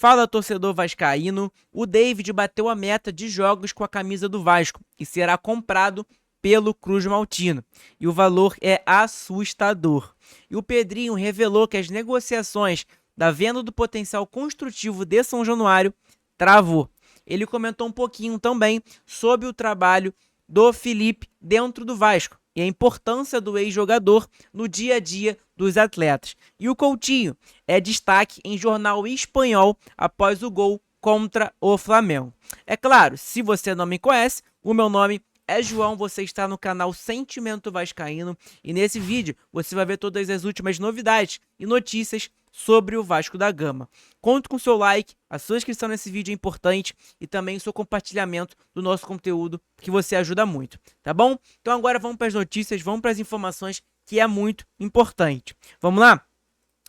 Fala, torcedor vascaíno, o David bateu a meta de jogos com a camisa do Vasco e será comprado pelo Cruz Maltino. E o valor é assustador. E o Pedrinho revelou que as negociações da venda do potencial construtivo de São Januário travou. Ele comentou um pouquinho também sobre o trabalho do Felipe dentro do Vasco e a importância do ex-jogador no dia a dia dos atletas. E o Coutinho é destaque em jornal espanhol após o gol contra o Flamengo. É claro, se você não me conhece, o meu nome é João, você está no canal Sentimento Vascaíno e nesse vídeo você vai ver todas as últimas novidades e notícias sobre o Vasco da Gama. Conto com seu like, a sua inscrição nesse vídeo é importante e também o seu compartilhamento do nosso conteúdo, que você ajuda muito, tá bom? Então agora vamos para as notícias, vamos para as informações, que é muito importante. Vamos lá?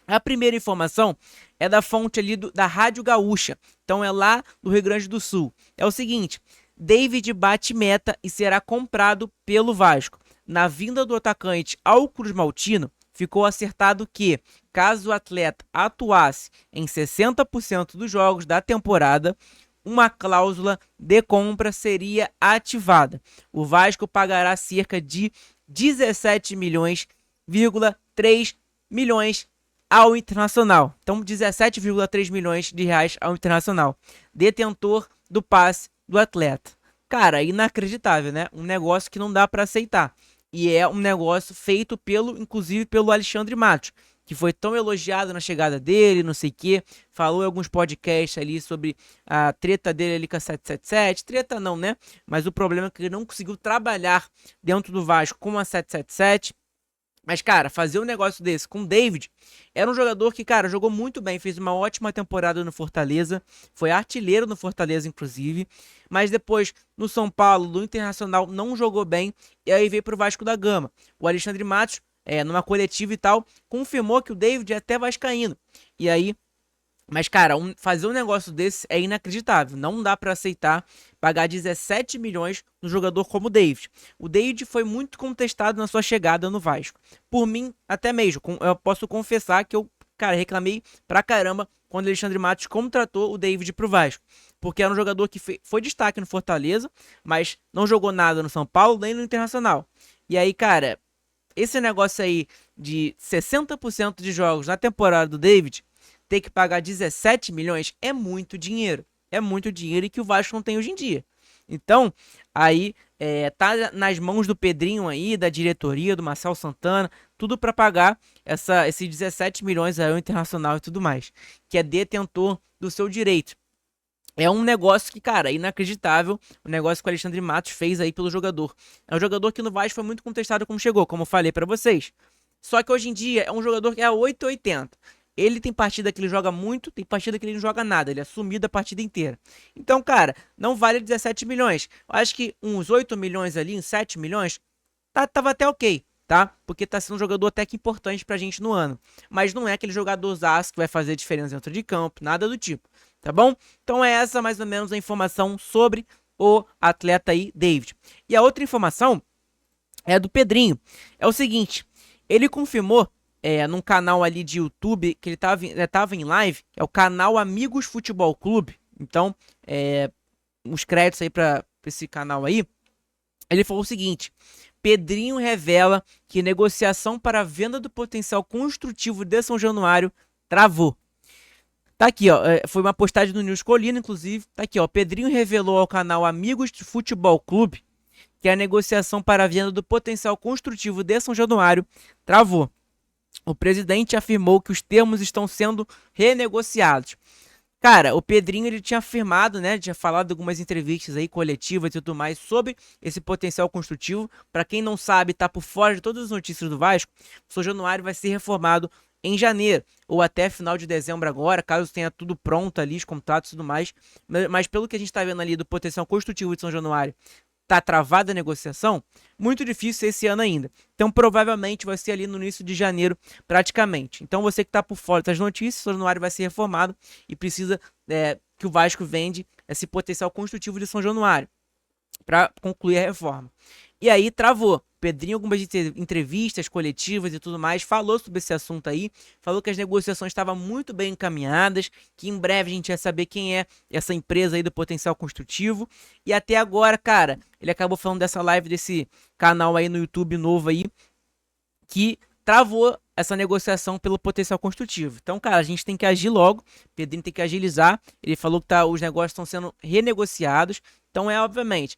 A primeira informação é da fonte ali da Rádio Gaúcha, então é lá do Rio Grande do Sul. É o seguinte: David bate meta e será comprado pelo Vasco. Na vinda do atacante ao Cruz Maltino, ficou acertado que, caso o atleta atuasse em 60% dos jogos da temporada, uma cláusula de compra seria ativada. O Vasco pagará cerca de 17,3 milhões ao Internacional. Então, 17,3 milhões de reais ao Internacional, detentor do passe do atleta. Cara, inacreditável, né? Um negócio que não dá para aceitar. E é um negócio feito inclusive pelo Alexandre Matos, que foi tão elogiado na chegada dele, não sei o quê. Falou em alguns podcasts ali sobre a treta dele ali com a 777. Treta não, né? Mas o problema é que ele não conseguiu trabalhar dentro do Vasco com a 777. Mas, cara, fazer um negócio desse com o David, era um jogador que, cara, jogou muito bem, fez uma ótima temporada no Fortaleza, foi artilheiro no Fortaleza, inclusive, mas depois, no São Paulo, no Internacional, não jogou bem, e aí veio pro Vasco da Gama. O Alexandre Matos, numa coletiva e tal, confirmou que o David é até vascaíno. E aí, mas, cara, fazer um negócio desse é inacreditável. Não dá pra aceitar pagar 17 milhões no jogador como o David. O David foi muito contestado na sua chegada no Vasco. Por mim, até mesmo. Eu posso confessar que eu, cara, reclamei pra caramba quando o Alexandre Matos contratou o David pro Vasco. Porque era um jogador que foi destaque no Fortaleza, mas não jogou nada no São Paulo nem no Internacional. E aí, cara, esse negócio aí de 60% de jogos na temporada do David, ter que pagar 17 milhões é muito dinheiro. É muito dinheiro e que o Vasco não tem hoje em dia. Então, aí tá nas mãos do Pedrinho aí, da diretoria, do Marcelo Santana, tudo para pagar esses 17 milhões aí ao Internacional e tudo mais, que é detentor do seu direito. É um negócio que, cara, é inacreditável, o negócio que o Alexandre Matos fez aí pelo jogador. É um jogador que no Vasco foi muito contestado como chegou, como eu falei para vocês. Só que hoje em dia é um jogador que é 880. Ele tem partida que ele joga muito, tem partida que ele não joga nada, ele é sumido a partida inteira. Então, cara, não vale 17 milhões. Eu acho que uns 8 milhões ali, uns 7 milhões, tava até ok, tá? Porque tá sendo um jogador até que importante pra gente no ano. Mas não é aquele jogador zaço que vai fazer diferença dentro de campo, nada do tipo, tá bom? Então é essa mais ou menos a informação sobre o atleta aí, David. E a outra informação é do Pedrinho. É o seguinte, ele confirmou num canal ali de YouTube, que ele tava em live, que é o canal Amigos Futebol Clube. Então, uns créditos aí pra esse canal aí. Ele falou o seguinte: Pedrinho revela que negociação para a venda do potencial construtivo de São Januário travou. Tá aqui, ó, foi uma postagem do News Colina, inclusive. Tá aqui, ó, Pedrinho revelou ao canal Amigos de Futebol Clube que a negociação para a venda do potencial construtivo de São Januário travou. O presidente afirmou que os termos estão sendo renegociados. Cara, o Pedrinho ele tinha afirmado, né, tinha falado em algumas entrevistas aí coletivas e tudo mais sobre esse potencial construtivo. Para quem não sabe, tá por fora de todas as notícias do Vasco, o São Januário vai ser reformado em janeiro ou até final de dezembro agora, caso tenha tudo pronto ali, os contratos e tudo mais. Mas pelo que a gente tá vendo ali do potencial construtivo de São Januário, tá travada a negociação, muito difícil esse ano ainda. Então provavelmente vai ser ali no início de janeiro praticamente. Então você que tá por fora das notícias, o São Januário vai ser reformado e precisa que o Vasco vende esse potencial construtivo de São Januário para concluir a reforma. E aí travou. Pedrinho, algumas entrevistas coletivas e tudo mais, falou sobre esse assunto aí, falou que as negociações estavam muito bem encaminhadas, que em breve a gente ia saber quem é essa empresa aí do Potencial Construtivo. E até agora, cara, ele acabou falando dessa live desse canal aí no YouTube novo aí, que travou essa negociação pelo Potencial Construtivo. Então, cara, a gente tem que agir logo, Pedrinho tem que agilizar. Ele falou que os negócios estão sendo renegociados. Então, obviamente,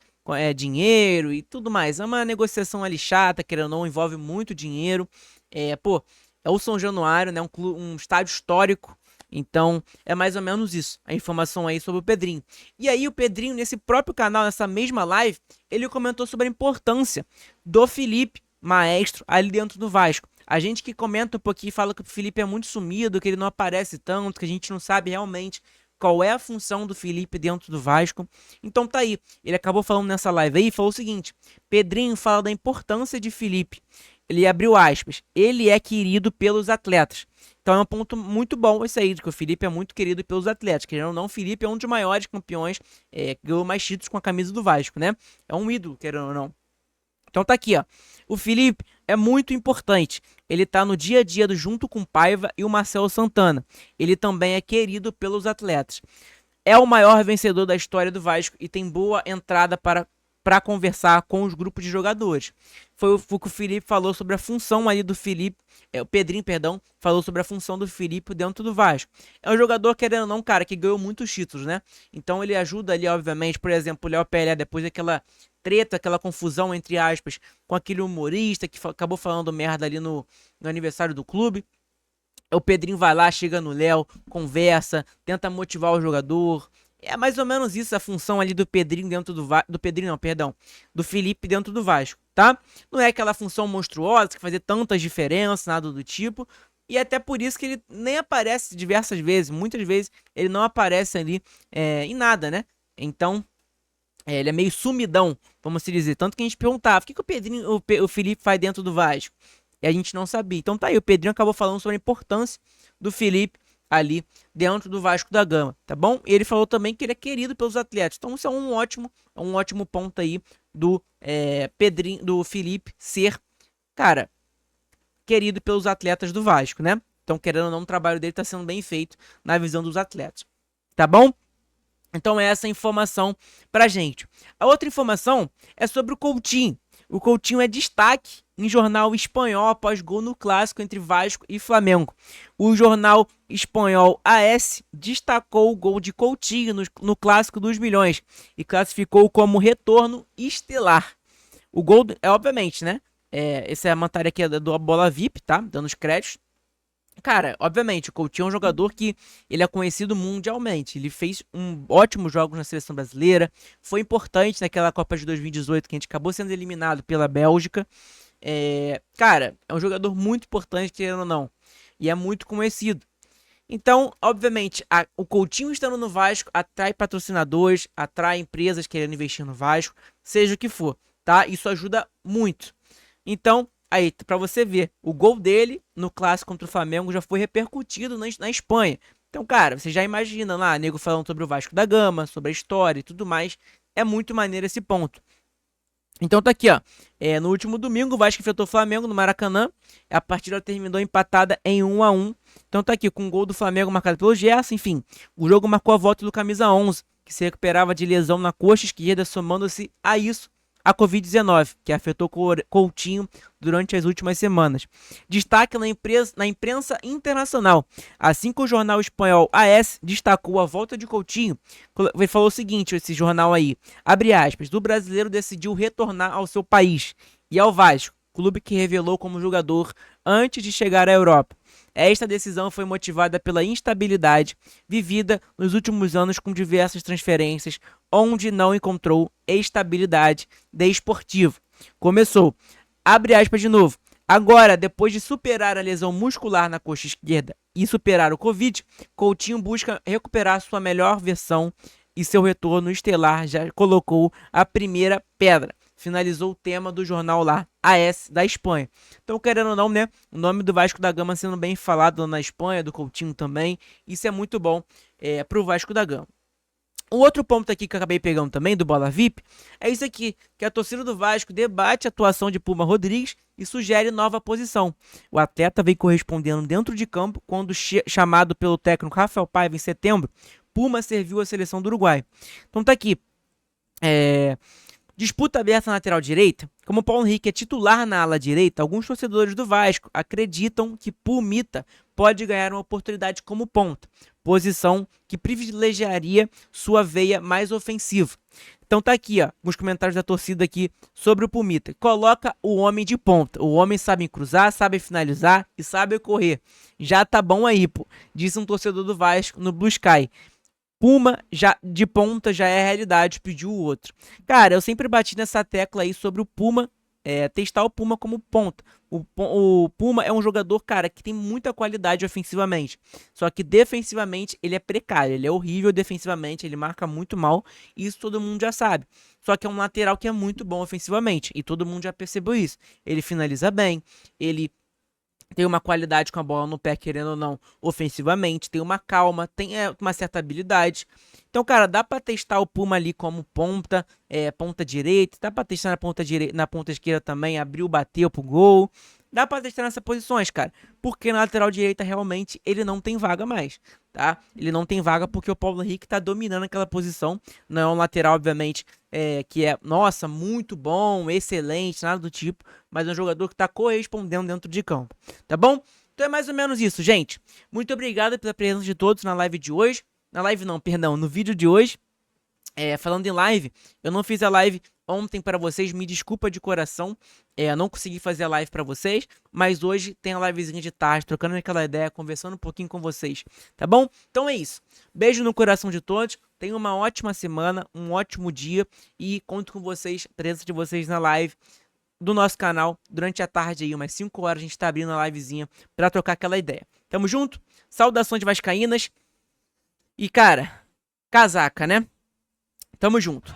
dinheiro e tudo mais. É uma negociação ali chata, querendo ou não, envolve muito dinheiro. Pô, é o São Januário, né? Um estádio histórico. Então, é mais ou menos isso, a informação aí sobre o Pedrinho. E aí, o Pedrinho, nesse próprio canal, nessa mesma live, ele comentou sobre a importância do Felipe, maestro, ali dentro do Vasco. A gente que comenta um pouquinho fala que o Felipe é muito sumido, que ele não aparece tanto, que a gente não sabe realmente qual é a função do Felipe dentro do Vasco. Então tá aí, ele acabou falando nessa live aí e falou o seguinte: Pedrinho fala da importância de Felipe. Ele abriu aspas, ele é querido pelos atletas. Então é um ponto muito bom esse aí, de que o Felipe é muito querido pelos atletas. Querendo ou não, o Felipe é um dos maiores campeões, que ganhou mais títulos com a camisa do Vasco, né? É um ídolo, querendo ou não. Então tá aqui, ó. O Felipe é muito importante. Ele tá no dia a dia junto com o Paiva e o Marcelo Santana. Ele também é querido pelos atletas. É o maior vencedor da história do Vasco e tem boa entrada para conversar com os grupos de jogadores. Foi o que o Felipe falou sobre a função ali do Felipe, o Pedrinho, perdão, falou sobre a função do Felipe dentro do Vasco. É um jogador, querendo ou não, cara, que ganhou muitos títulos, né? Então ele ajuda ali, obviamente, por exemplo, o Léo Pelé, depois daquela treta, aquela confusão, entre aspas, com aquele humorista que acabou falando merda ali no aniversário do clube. O Pedrinho vai lá, chega no Léo, conversa, tenta motivar o jogador. É mais ou menos isso a função ali do Pedrinho dentro do Pedrinho não, perdão, do Felipe dentro do Vasco, tá? Não é aquela função monstruosa que fazer tantas diferenças, nada do tipo. E até por isso que ele nem aparece diversas vezes, muitas vezes ele não aparece ali em nada, né? Então, ele é meio sumidão, vamos se dizer. Tanto que a gente perguntava, o que o Pedrinho, o Felipe faz dentro do Vasco? E a gente não sabia. Então tá aí, o Pedrinho acabou falando sobre a importância do Felipe ali dentro do Vasco da Gama, tá bom? E ele falou também que ele é querido pelos atletas. Então isso é um ótimo ponto aí do Pedrinho, do Felipe ser, cara, querido pelos atletas do Vasco, né? Então, querendo ou não, o trabalho dele tá sendo bem feito na visão dos atletas, tá bom? Então é essa informação pra gente. A outra informação é sobre o Coutinho. O Coutinho é destaque em jornal espanhol após gol no clássico entre Vasco e Flamengo. O jornal espanhol AS destacou o gol de Coutinho no clássico dos milhões e classificou como retorno estelar. O gol, obviamente, né? Essa é a matéria aqui do Bola VIP, tá? Dando os créditos. Cara, obviamente, o Coutinho é um jogador que ele é conhecido mundialmente. Ele fez ótimos jogos na seleção brasileira. Foi importante naquela Copa de 2018 que a gente acabou sendo eliminado pela Bélgica. Cara, é um jogador muito importante, querendo ou não. E é muito conhecido. Então, obviamente, o Coutinho estando no Vasco atrai patrocinadores, atrai empresas querendo investir no Vasco, seja o que for, tá? Isso ajuda muito. Então, aí, pra você ver, o gol dele no clássico contra o Flamengo já foi repercutido na Espanha. Então, cara, você já imagina lá, nego falando sobre o Vasco da Gama, sobre a história e tudo mais. É muito maneiro esse ponto. Então tá aqui, ó. No último domingo, o Vasco enfrentou o Flamengo no Maracanã. A partida terminou empatada em 1-1. Então tá aqui, com o gol do Flamengo marcado pelo Gerson. Enfim, o jogo marcou a volta do camisa 11, que se recuperava de lesão na coxa esquerda, somando-se a isso a Covid-19, que afetou Coutinho durante as últimas semanas. Destaque na imprensa internacional. Assim que o jornal espanhol AS destacou a volta de Coutinho, ele falou o seguinte, esse jornal aí, abre aspas, o brasileiro decidiu retornar ao seu país e ao Vasco, clube que revelou como jogador antes de chegar à Europa. Esta decisão foi motivada pela instabilidade vivida nos últimos anos com diversas transferências, onde não encontrou estabilidade desportiva. Começou, abre aspas de novo, agora, depois de superar a lesão muscular na coxa esquerda e superar o Covid, Coutinho busca recuperar sua melhor versão e seu retorno estelar já colocou a primeira pedra. Finalizou o tema do jornal lá, AS da Espanha. Então, querendo ou não, né? O nome do Vasco da Gama sendo bem falado na Espanha, do Coutinho também. Isso é muito bom pro Vasco da Gama. Um outro ponto aqui que eu acabei pegando também do Bola VIP é isso aqui, que a torcida do Vasco debate a atuação de Puma Rodrigues e sugere nova posição. O atleta vem correspondendo dentro de campo quando chamado pelo técnico Rafael Paiva em setembro, Puma serviu a seleção do Uruguai. Então tá aqui, disputa aberta na lateral direita. Como o Paulo Henrique é titular na ala direita, alguns torcedores do Vasco acreditam que Pumita pode ganhar uma oportunidade como ponta, posição que privilegiaria sua veia mais ofensiva. Então tá aqui, ó, alguns comentários da torcida aqui sobre o Pumita. Coloca o homem de ponta. O homem sabe cruzar, sabe finalizar e sabe correr. Já tá bom aí, pô, disse um torcedor do Vasco no Blue Sky. Puma já de ponta já é realidade, pediu o outro. Cara, eu sempre bati nessa tecla aí sobre o Puma, testar o Puma como ponta. O Puma é um jogador, cara, que tem muita qualidade ofensivamente. Só que defensivamente ele é precário, ele é horrível defensivamente, ele marca muito mal, e isso todo mundo já sabe. Só que é um lateral que é muito bom ofensivamente, e todo mundo já percebeu isso. Ele finaliza bem, ele tem uma qualidade com a bola no pé, querendo ou não, ofensivamente, tem uma calma, tem uma certa habilidade. Então, cara, dá pra testar o Puma ali como ponta, ponta direita, dá pra testar na ponta esquerda também, abriu, bateu pro gol. Dá pra testar nessas posições, cara, porque na lateral direita realmente ele não tem vaga mais, tá? Ele não tem vaga porque o Paulo Henrique tá dominando aquela posição. Não é um lateral, obviamente, que é, nossa, muito bom, excelente, nada do tipo, mas é um jogador que tá correspondendo dentro de campo, tá bom? Então é mais ou menos isso, gente. Muito obrigado pela presença de todos na live de hoje. Na live não, perdão, no vídeo de hoje. Falando em live, eu não fiz a live ontem para vocês, me desculpa de coração, não consegui fazer a live para vocês, mas hoje tem a livezinha de tarde, trocando aquela ideia, conversando um pouquinho com vocês, tá bom? Então é isso, beijo no coração de todos, tenham uma ótima semana, um ótimo dia e conto com vocês, a presença de vocês na live do nosso canal, durante a tarde aí, umas 5 horas a gente tá abrindo a livezinha para trocar aquela ideia. Tamo junto? Saudações vascaínas e cara, casaca, né? Tamo junto.